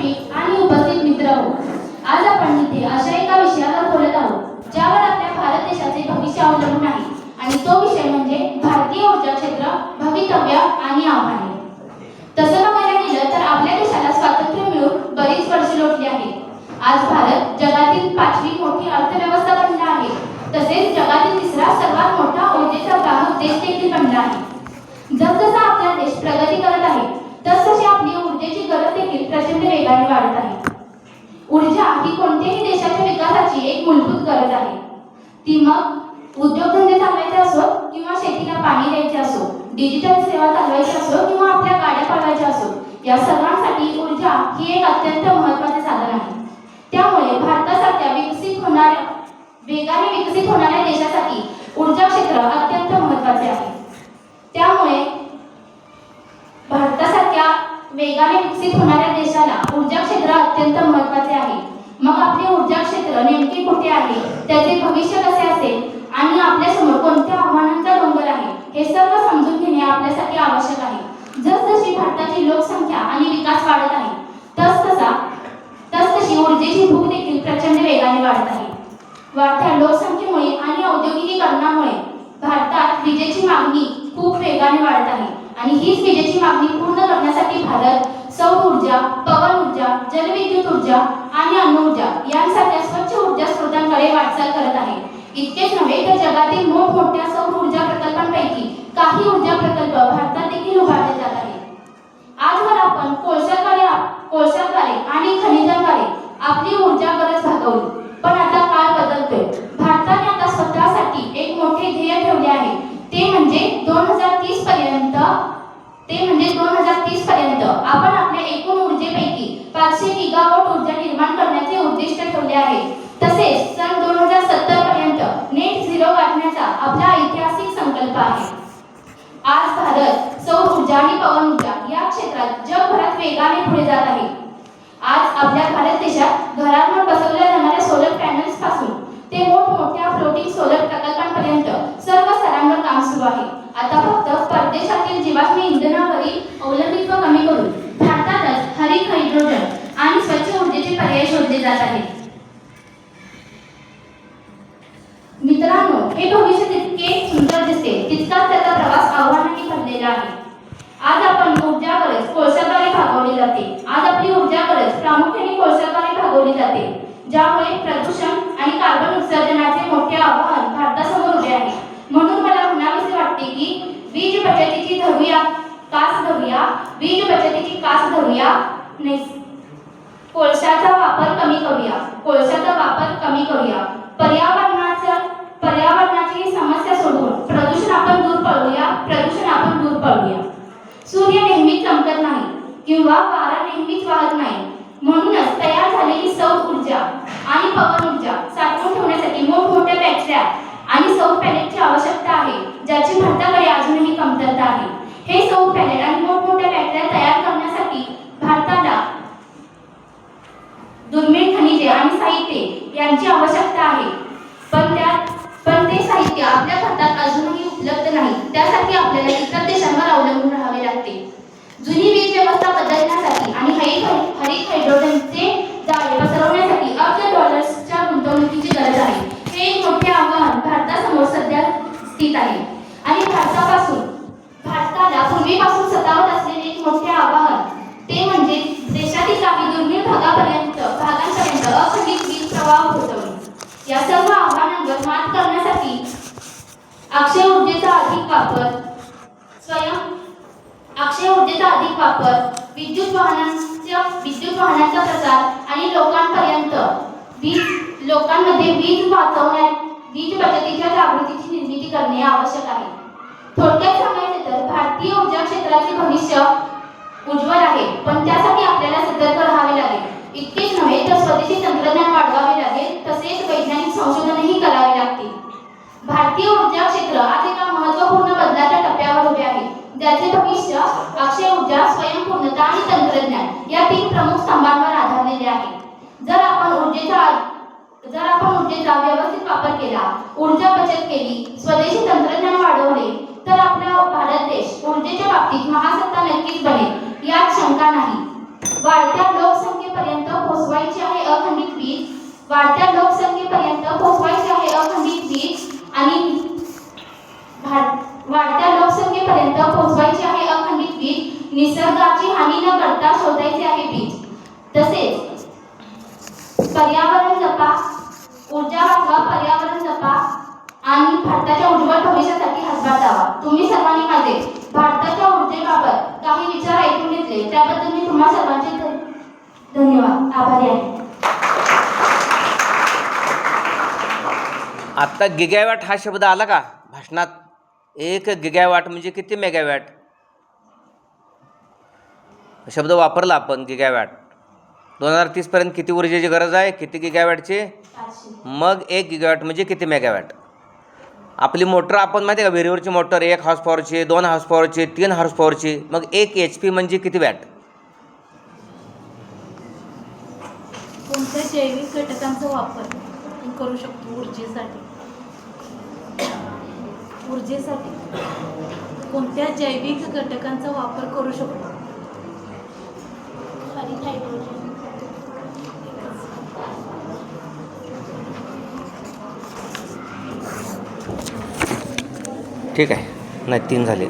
व्यासपीठ आणि उपस्थित मित्रहो, आज आपण इथे अशा एका विषयावर बोलत आहोत ज्यावर आपल्या भारत देशाचे भविष्य अवलंबून आहे आणि तो विषय म्हणजे भारतीय ऊर्जा क्षेत्र, भवितव्य आणि आव्हाने. तसं बघायला गेलं तर आपल्या देशाला स्वातंत्र्य मिळून बरीच वर्षे लोटली आहेत. आज भारत जगातील 5वी मोठी अर्थव्यवस्था बनला आहे. तसेच जगातील 3रा सर्वात मोठा ऊर्जेचा ग्राहक देश देखील बनला आहे. जसजसा आपला देश प्रगती करत आहे तसतशी आपली ऊर्जेची गरज देखील प्रचंड वेगाने वाढत आहे. ऊर्जा ही कोणत्याही देशाच्या विकासाची एक मूलभूत गरज आहे. ती मग उद्योगधंदे चालवायचे असो किंवा शेतीला पाणी द्यायचे असो, डिजिटल सेवा चालवायची असो किंवा आपल्या गाड्या पळवायच्या असो, या सर्वांसाठी ऊर्जा ही एक अत्यंत महत्त्वाचे साधन आहे. त्यामुळे भारतासारख्या वेगाने विकसित होणाऱ्या देशासाठी ऊर्जा क्षेत्र अत्यंत महत्त्वाचे आहे. त्यामुळे भारतासारख्या वेगाने विकसित होणाऱ्या देशाला ऊर्जा क्षेत्र अत्यंत महत्त्वाचे आहे. मग आपले ऊर्जा क्षेत्र नेमके कुठे आहे, त्याचे भविष्य कसे असेल आणि आपल्यासमोर कोणत्या आव्हानांचा डोंगर आहे, हे सर्व समजून घेणे आपल्यासाठी आवश्यक आहे. जसजशी भारताची लोकसंख्या आणि विकास वाढत आहे तसतशी ऊर्जेची भूक देखील प्रचंड वेगाने वाढत आहे. वाढत्या लोकसंख्येमुळे आणि औद्योगिकीकरणामुळे भारतात विजेची मागणी खूप वेगाने वाढत आहे आणि हीच विजेची मागणी पूर्ण करण्यासाठी भारत सौर ऊर्जा, पवन ऊर्जा, जलविद्युत ऊर्जा आणि अणु ऊर्जा यांसारख्या स्वच्छ ऊर्जा स्रोतांकडे वाटचाल करत आहे. इतकेच नव्हे तर जगातील मोठमोठ्या सौर ऊर्जा प्रकल्पांपैकी काही ऊर्जा प्रकल्प भारतात देखील उभारले जात आहेत. आजवर आपण कोळशाद्वारे आणि खनिजांद्वारे आपली ऊर्जा गरज भागवली, पण आता काळ बदलतोय. भारताने आता स्वतःसाठी एक मोठे ध्येय ठेवले आहे, ते म्हणजे 2030 पर्यंत आपण आपल्या एकूण ऊर्जेपैकी 500 गीगावॉट ऊर्जा निर्माण करण्याचे उद्दिष्ट ठेवले आहे. तसेच सन 2070 पर्यंत नेट झिरो गाठण्याचा आपला ऐतिहासिक संकल्प आहे. आज भारत सौर ऊर्जा आणि पवन ऊर्जा या क्षेत्रात जगभरात वेगाने पुढे जात आहे. आज आपल्या भारत देशात घरांवर बसवल्या जाणाऱ्या सोलर पॅनल्स पासून ते मोठमोठ्या फ्लोटिंग सोलर प्रकल्पांपर्यंत सर्व स्तरांवर काम सुरू आहे. आता फक्त परदेशातील जीवाश्म इंधनावरील अवलंबित्व कमी करून भारतातच हरित हायड्रोजन आणि स्वच्छ ऊर्जेचे पर्याय शोधले जात आहेत. मित्रांनो, हे भविष्य जितके सुंदर दिसते तितकाच त्याचा प्रवास आव्हानांनी भरलेला आहे. आज आपण ऊर्जा गरज कोळशाद्वारे भागवली जाते. आज आपली ऊर्जा गरज प्रामुख्याने कोळशाद्वारे भागवली जाते, ज्यामुळे प्रदूषण आणि कार्बन उत्सर्जनाचे मोठे आव्हान भारतासमोर उभे आहे. म्हणून मला म्हणावेसे वाटते की वीज बचतीची कास धरूया, कोळशाचा वापर कमी करूया. पर्यावरणाची समस्या सोडवून प्रदूषण आपण दूर पळवूया. सूर्य नेहमीच चमकत नाही किंवा वारा नेहमीच वाहत नाही. म्हणूनच तयार झालेली सौर ऊर्जा आणि पवन ऊर्जा साठवून ठेवण्यासाठी मोठमोठ्या बॅटऱ्या आणि सौर पॅनेलची आवश्यकता आहे, ज्याची भारताकडे अजूनही कमतरता आहे. हे सौर पॅनेल आणि मोठमोठ्या बॅटऱ्या तयार करण्यासाठी भारताला दुर्मिळ खनिजे आणि साहित्य यांची आवश्यकता आहे. पण ते साहित्य आपल्या भारतात अजूनही उपलब्ध नाही. त्यासाठी आपल्याला इतर देशांवर अवलंबून राहावे लागते. जुनी वीज व्यवस्था बदलण्यासाठी आणि हरित हायड्रोजनचे जाळे पसरवण्यासाठी अब्ज डॉलर्सच्या गुंतवणुकीची गरज आहे. हे एक मोठे आव्हान भारतासमोर सध्या स्थित आहे आणि भारताला पूर्वीपासून सतावत असलेले एक मोठे आव्हान ते म्हणजे देशातील काही दुर्मिळ भागांपर्यंत अखंडित वीज प्रवाह पोहोचवणे. या सर्व आव्हानांवर मात करण्यासाठी अक्षय ऊर्जेचा अधिक वापर, विद्युत वाहनांचा प्रसार आणि लोकांमध्ये वीज बचतीच्या जागृतीची निर्मिती करणे आवश्यक आहे. थोडक्यात सांगायचे तर भारतीय ऊर्जा क्षेत्राचे भविष्य उज्ज्वल आहे, पण त्यासाठी आपल्याला सतर्क राहावे लागेल. इतकेच नव्हे तर स्वदेशी तंत्रज्ञान वाढवावे लागेल, तसेच वैज्ञानिक संशोधनही करावे लागतील. भारतीय ऊर्जा क्षेत्र आज एका महत्त्वपूर्ण बदलाच्या टप्प्यावर उभे आहे, ज्याचे भविष्य अक्षय ऊर्जा, स्वयंपूर्णता आणि तंत्रज्ञान या 3 प्रमुख स्तंभांवर आधारलेले आहे. जर आपण ऊर्जेचा व्यवस्थित वापर केला, ऊर्जा बचत केली, स्वदेशी तंत्रज्ञान वाढवले, तर आपला भारत देश ऊर्जेच्या बाबतीत महासत्ता नक्कीच बनेल, यात शंका नाही. वाढत्या लोकसंख्ये वाढत्या लोकसंख्येपर्यंत पोहोचवायचे आहे अखंडित वीज आणि वाढत्या लोकसंख्येपर्यंत पोहोचवायची आहे अखंडित वीज. निसर्गाची हानी न करता शोधायचे आहे बीज. तसेच पर्यावरण जपा, ऊर्जा वाचवा, पर्यावरण जपा आणि भारताच्या उज्ज्वल भविष्यासाठी हातभार लावा. तुम्ही सर्वांनी माझे भारताच्या ऊर्जेबाबत काही विचार ऐकून घेतले त्याबद्दल मी तुम्हा सर्वांचे धन्यवाद आभारी आहे. आत्ता गिगावॅट हा शब्द आला का भाषणात? 1 गिगावॅट म्हणजे किती मेगावॅट शब्द वापरला आपण. गिगावॅट 2030 पर्यंत किती ऊर्जेची गरज आहे, किती गिगावॅटची? मग 1 गिगावॅट म्हणजे किती मेगावॅट? आपली मोटर आपण माहिती आहे का, विहिरीवरची मोटर 1 हॉर्स पॉवरची, 2 हॉर्स पॉवरची, 3 हॉर्स पॉवरची. मग 1 HP म्हणजे किती वॅट? कोणत्या जैविक घटकांचा वापर आपण करू शकतो ऊर्जेसाठी? कोणत्या जैविक घटकांचा वापर करू शकतो? हरित हायड्रोजन. ठीक आहे, नाही 3 झाले.